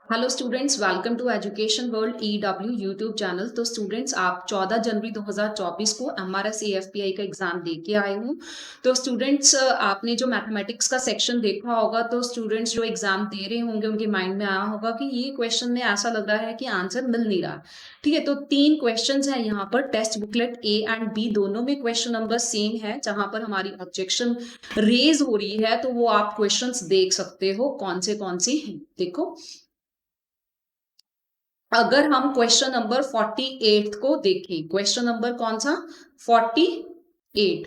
Hello students, welcome to education world EW YouTube channel. तो students, आप 14 जनवरी 2024 को MRS एएफपीआई का एग्जाम दे के आए हो। तो स्टूडेंट्स, आपने जो मैथमेटिक्स का सेक्शन देखा होगा, तो स्टूडेंट्स जो एग्जाम दे रहे होंगे उनके माइंड में आया होगा कि ये क्वेश्चन में ऐसा लग रहा है कि आंसर मिल नहीं रहा। ठीक है, तो 3 क्वेश्चन है यहाँ पर। Text booklet A and B दोनों में क्वेश्चन नंबर सेम है। जहां पर हमारी ऑब्जेक्शन रेज हो रही है तो वो आप क्वेश्चन देख सकते हो कौन से हैं। देखो, अगर हम क्वेश्चन नंबर 48 को देखें, क्वेश्चन नंबर कौन सा? 48।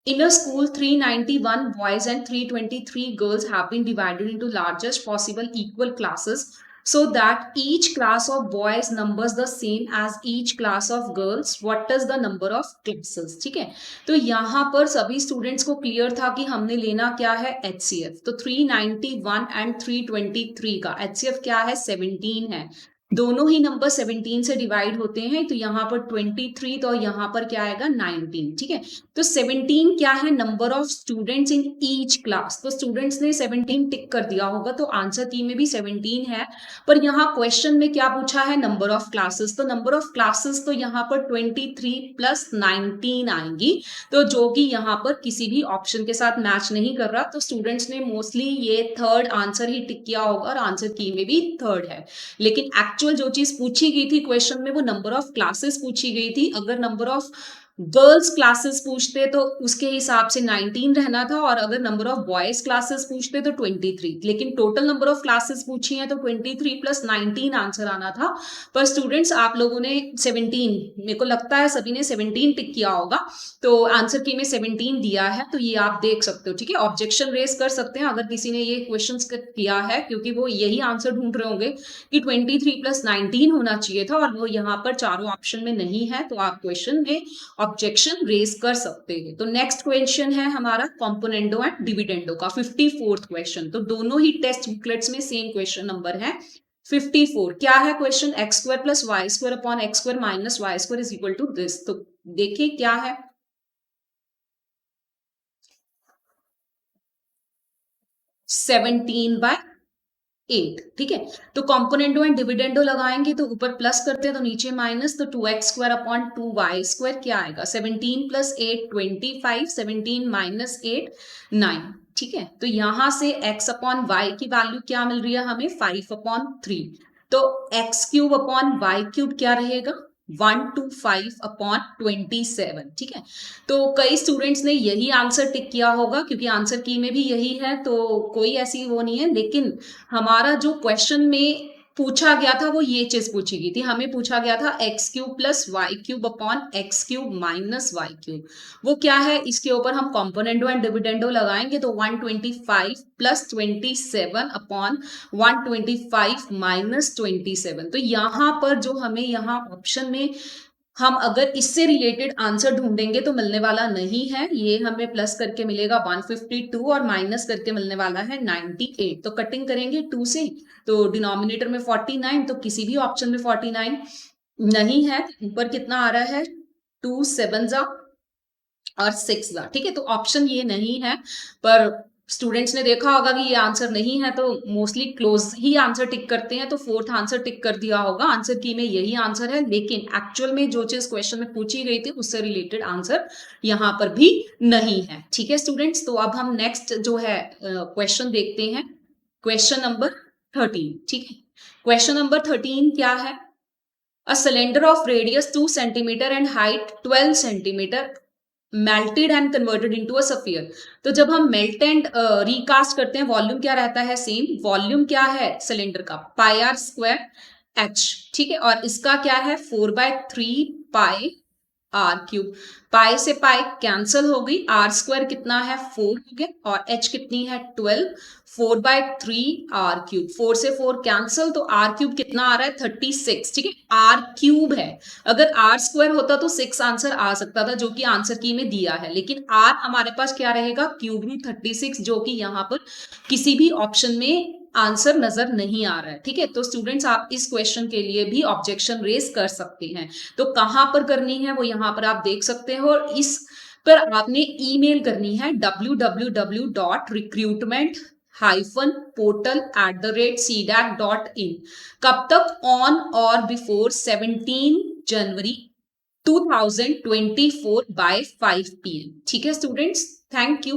In a school, 391 boys and 323 girls have been divided into largest possible equal classes so that each class of boys numbers the same as each class of girls. What is the number of classes? ठीक है, तो यहाँ पर सभी students को clear था कि हमने लेना क्या है, HCF। तो 391 एंड 323 का HCF क्या है, 17 है। दोनों ही नंबर 17 से डिवाइड होते हैं, तो यहाँ पर 23 तो यहाँ पर क्या आएगा, 19। ठीक है, तो 17 क्या है, number of students in each class. तो स्टूडेंट्स ने 17 टिक कर दिया होगा, तो आंसर की में भी 17 है। पर यहाँ क्वेश्चन में क्या पूछा है, नंबर ऑफ क्लासेस। तो नंबर ऑफ क्लासेस तो यहाँ पर 23 प्लस 19 आएंगी, तो जो कि यहाँ पर किसी भी ऑप्शन के साथ मैच नहीं कर रहा। तो स्टूडेंट्स ने मोस्टली ये थर्ड आंसर ही टिक किया होगा, और आंसर की में भी थर्ड है। लेकिन एक्चुअल जो चीज पूछी गई थी क्वेश्चन में, वो नंबर ऑफ क्लासेस पूछी गई थी। अगर नंबर ऑफ गर्ल्स क्लासेस पूछते तो उसके हिसाब से 19 रहना था, और अगर नंबर ऑफ बॉयज क्लासेस पूछते तो 23। लेकिन टोटल नंबर ऑफ क्लासेस पूछी है तो 23 प्लस 19 आंसर आना था। पर स्टूडेंट्स, आप लोगों ने 17, मेरे को लगता है सभी ने 17 टिक किया होगा, तो आंसर की में 17 दिया है। तो ये आप देख सकते हो। ठीक है, ऑब्जेक्शन रेज कर सकते हैं अगर किसी ने ये क्वेश्चन किया है, क्योंकि वो यही आंसर ढूंढ रहे होंगे कि 23 प्लस 19 होना चाहिए था, और वो यहाँ पर चारों ऑप्शन में नहीं है। तो आप क्वेश्चन में ऑब्जेक्शन रेज कर सकते हैं। तो नेक्स्ट क्वेश्चन है हमारा कॉम्पोनेंडो एंड डिविडेंडो का 54th क्वेश्चन। तो दोनों ही टेक्स्ट बुकलेट्स में सेम क्वेश्चन नंबर है 54। क्या है question, x square plus y square upon x square minus y square is equal to this. तो देखिए क्या है, 17/8। ठीक है, तो कॉम्पोनेंडो एंड डिविडेंडो लगाएंगे तो ऊपर प्लस करते हैं तो नीचे माइनस, तो 2x square upon 2y square क्या आएगा, 17 प्लस 8 25, 17 माइनस 8 9। ठीक है, तो यहां से x अपॉन y की वैल्यू क्या मिल रही है हमें, 5/3। तो x cube upon y cube क्या रहेगा, 125/27। ठीक है, तो कई स्टूडेंट्स ने यही आंसर टिक किया होगा, क्योंकि आंसर की में भी यही है, तो कोई ऐसी वो नहीं है। लेकिन हमारा जो क्वेश्चन में पूछा गया था वो ये चीज पूछी गई थी, हमें पूछा गया था x cube plus y cube upon x cube minus y cube. वो क्या है, इसके ऊपर हम कॉम्पोनेंडो एंड डिविडेंडो लगाएंगे तो 125 प्लस 27 अपॉन 125 माइनस 27। तो यहाँ पर जो हमें यहाँ ऑप्शन में हम अगर इससे रिलेटेड आंसर ढूंढेंगे तो मिलने वाला नहीं है। ये हमें प्लस करके मिलेगा 152 और माइनस करके मिलने वाला है 98। तो कटिंग करेंगे 2 से, तो डिनोमिनेटर में 49, तो किसी भी ऑप्शन में 49 नहीं है। ऊपर कितना आ रहा है, 2 7 जा और 6 जा। ठीक है, तो ऑप्शन ये नहीं है। पर स्टूडेंट्स ने देखा होगा कि ये आंसर नहीं है, तो मोस्टली क्लोज ही आंसर टिक करते हैं। तो फोर्थ आंसर टिक कर दिया होगा, आंसर की में यही आंसर है। लेकिन एक्चुअल में जो चीज क्वेश्चन में पूछी गई थी उससे रिलेटेड आंसर यहाँ पर भी नहीं है। ठीक है स्टूडेंट्स, तो अब हम नेक्स्ट जो है क्वेश्चन देखते हैं, क्वेश्चन नंबर 13। ठीक है, क्वेश्चन नंबर 13 क्या है, a cylinder of radius 2 centimetre and height 12 centimetre melted and converted into a sphere. तो जब हम मेल्ट एंड रिकास्ट करते हैं, वॉल्यूम क्या रहता है, सेम वॉल्यूम क्या है सिलेंडर का, पाई आर स्क्वायर एच। ठीक है, और इसका क्या है, 4/3 पाई आर क्यूब। पाई से पाई कैंसल हो गई, आर स्क्वायर कितना है 4 हो गया, और एच कितनी है 12, 4/3 r क्यूब। 4 से 4 कैंसल, तो आर क्यूब कितना आ रहा है 36। ठीक है, आर क्यूब है, अगर आर स्क्वायर होता तो 6 आंसर आ सकता था, जो कि आंसर की में दिया है। लेकिन आर हमारे पास क्या रहेगा, क्यूब रूट 36, जो कि यहाँ पर किसी भी ऑप्शन में आंसर नजर नहीं आ रहा है। ठीक है, तो स्टूडेंट्स आप इस क्वेश्चन के लिए भी ऑब्जेक्शन रेज कर सकते हैं। तो कहां पर करनी है वो यहाँ पर आप देख सकते हो, और इस पर आपने ईमेल करनी है www.recruitment cdac-portal@cdac.in। कब तक? ऑन और बिफोर 17 जनवरी 2024 by 5 PM। ठीक है स्टूडेंट्स, थैंक यू।